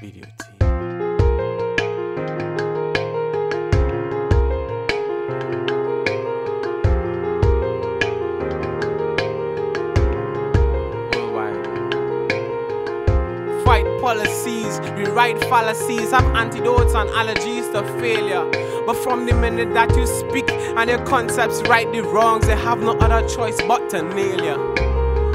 Videotape. Fight policies, rewrite fallacies, have antidotes and allergies to failure. But from the minute that you speak and your concepts right the wrongs, they have no other choice but to nail you.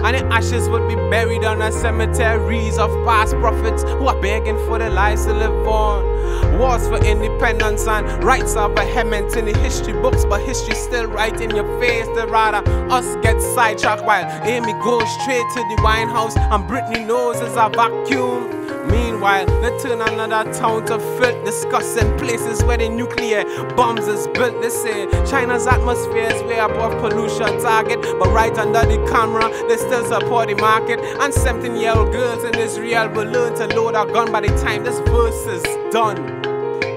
And the ashes would be buried on the cemeteries of past prophets who are begging for their lives to live on. Wars for independence and rights are vehement in the history books, but history still right in your face. They'd rather us get sidetracked while Amy goes straight to the wine house and Britney knows it's a vacuum. Meanwhile, they turn another town to filth, discussing places where the nuclear bombs is built. They say China's atmosphere is way above pollution target, but right under the camera, they still support the market. And 17-year-old girls in Israel will learn to load a gun by the time this verse is done.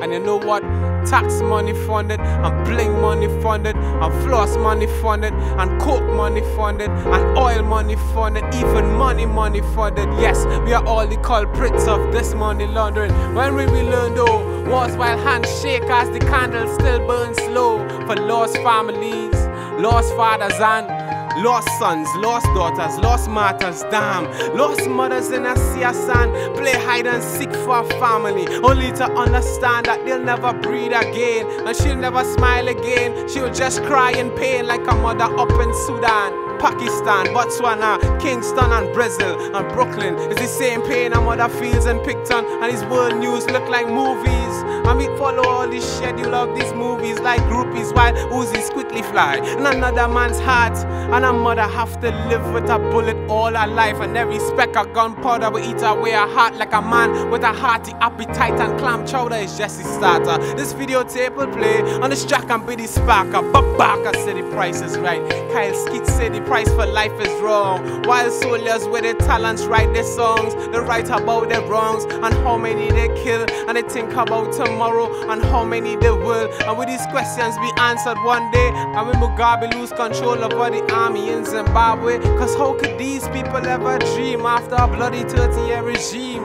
And you know what? Tax money funded, and bling money funded, and floss money funded, and coke money funded, and oil money funded, even money funded. Yes, we are all the culprits of this money laundering. When will we learn though? Wars while hands shake as the candle still burns slow. For lost families, lost fathers and lost sons, lost daughters, lost martyrs, damn. Lost mothers in a sea of sand, play hide and seek for a family, only to understand that they'll never breed again, and she'll never smile again. She'll just cry in pain like a mother up in Sudan, Pakistan, Botswana, Kingston and Brazil and Brooklyn. It's the same pain a mother feels in Picton, and his world news look like movies. And we follow all the schedule of these movies like groupies while Uzis quickly fly in another man's heart. And a mother have to live with a bullet all her life, and every speck of gunpowder will eat away her heart like a man with a hearty appetite, and clam chowder is just his starter. This videotape will play on this track and be the sparker. But Barker say the price is right. Kyle Skeet say the price for life is wrong. While soldiers with their talents write their songs, they write about their wrongs and how many they kill, and they think about tomorrow and how many they will. And will these questions be answered one day? And when Mugabe lose control over the army in Zimbabwe? Cause how could these people ever dream after a bloody 30-year regime?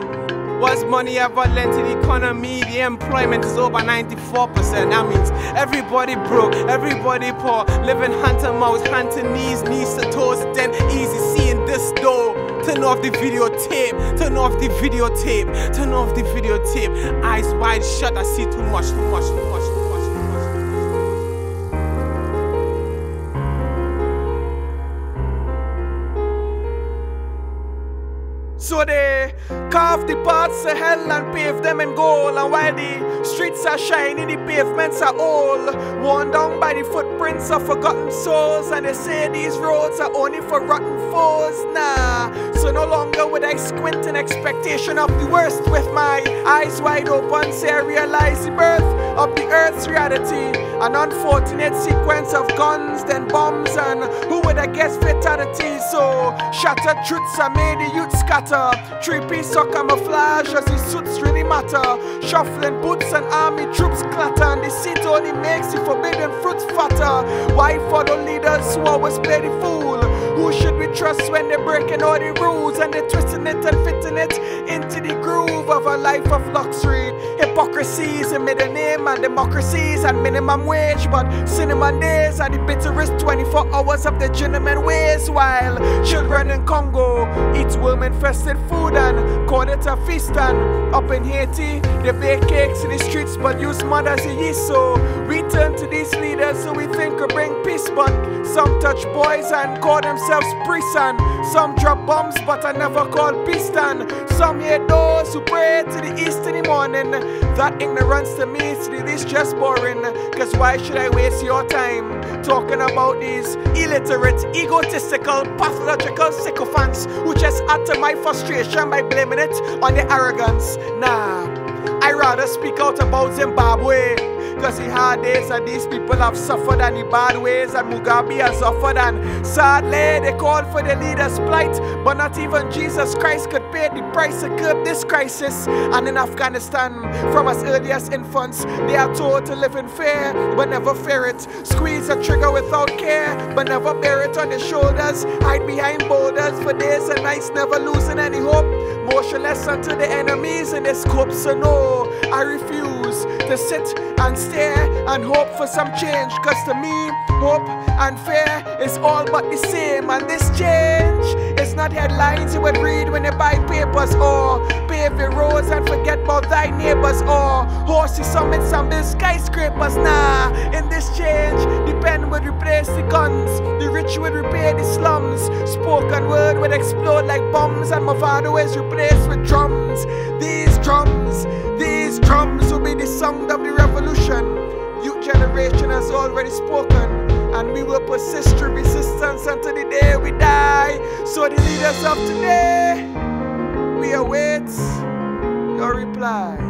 Was money ever lent to the economy? The employment is over 94%. That means everybody broke, everybody poor, living hand to mouth, hand to knees, knees to toes. Then easy seeing this door. Turn off the videotape, turn off the videotape, turn off the videotape. Eyes wide shut, I see too much, too much, too much, too much, too much. So they carve the paths to hell and pave them in gold. And while the streets are shiny, the pavements are old, worn down by the footprints of forgotten souls. And they say these roads are only for rotten foes. Nah, so no longer would I squint in expectation of the worst. With my eyes wide open, say I realize the birth of the earth's reality. An unfortunate sequence of guns, then bombs, and who would have guessed fatality? So shattered truths are made the youth scatter. Three-piece sock camouflage as the suits really matter. Shuffling boots and army troops clatter, and the seat only makes the forbidden fruits fatter. Why follow leaders who always play the fool? Who should we trust when they're breaking all the rules? And they're twisting it and fitting it into the groove of a life of luxury. Hypocrisies in middle name and democracies and minimum wage, but cinnamon days are the bitterest 24 hours of the gentleman ways. While children in Congo eat worm-infested food and call it a feast, and up in Haiti they bake cakes in the streets but use mud as a yeast. So we turn to these leaders who we think will bring peace, but some touch boys and call themselves priests, and some drop bombs but I never call peace. And some hate those who pray to the east in the morning. That ignorance to me is just boring. Cause why should I waste your time talking about these illiterate, egotistical, pathological sycophants who just add to my frustration by blaming it on their arrogance? Nah, I rather speak out about Zimbabwe. Cause the hard days that these people have suffered and the bad ways that Mugabe has suffered, and sadly they called for the leader's plight, but not even Jesus Christ could paid the price to curb this crisis. And in Afghanistan, from as early as infants, they are told to live in fear, but never fear it. Squeeze a trigger without care, but never bear it on their shoulders. Hide behind boulders for days and nights, never losing any hope. Motionless until the enemies in their scope. So no, I refuse to sit and stare and hope for some change. Cause to me, hope and fear is all but the same. And this change is not headlines you would read when you buy papers, or pave your roads and forget about thy neighbors, or horsey summits and build skyscrapers. Nah, in this change, the pen would replace the guns, the rich would repair the slums, spoken word would explode like bombs, and Movado is replaced with drums. These drums will be the sound of the revolution. Youth generation has already spoken, and we will persist through resistance until the day we die. So the leaders of today, we await your reply.